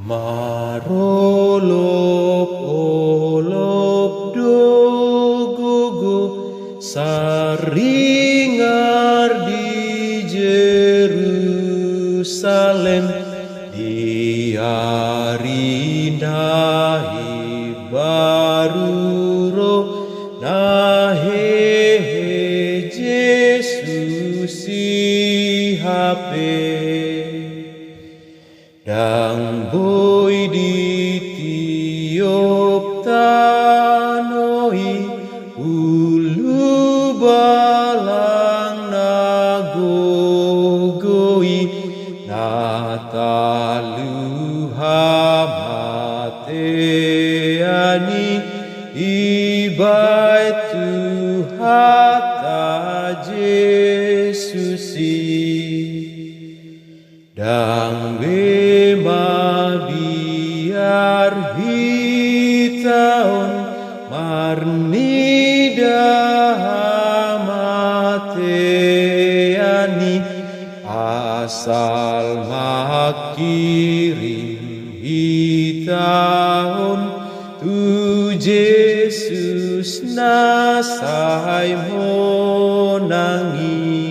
Marolop olop dogogo saringar di Jerusalem di hari nahi baru roh nahe Yesus si hape dang boy di tiop tanoi ulu balang nagogoi natalu hamateani ibai Tuhata Jesusi dang bema biar hitaon marnida mateani asal makirim hitaon tu Yesus nasai monangi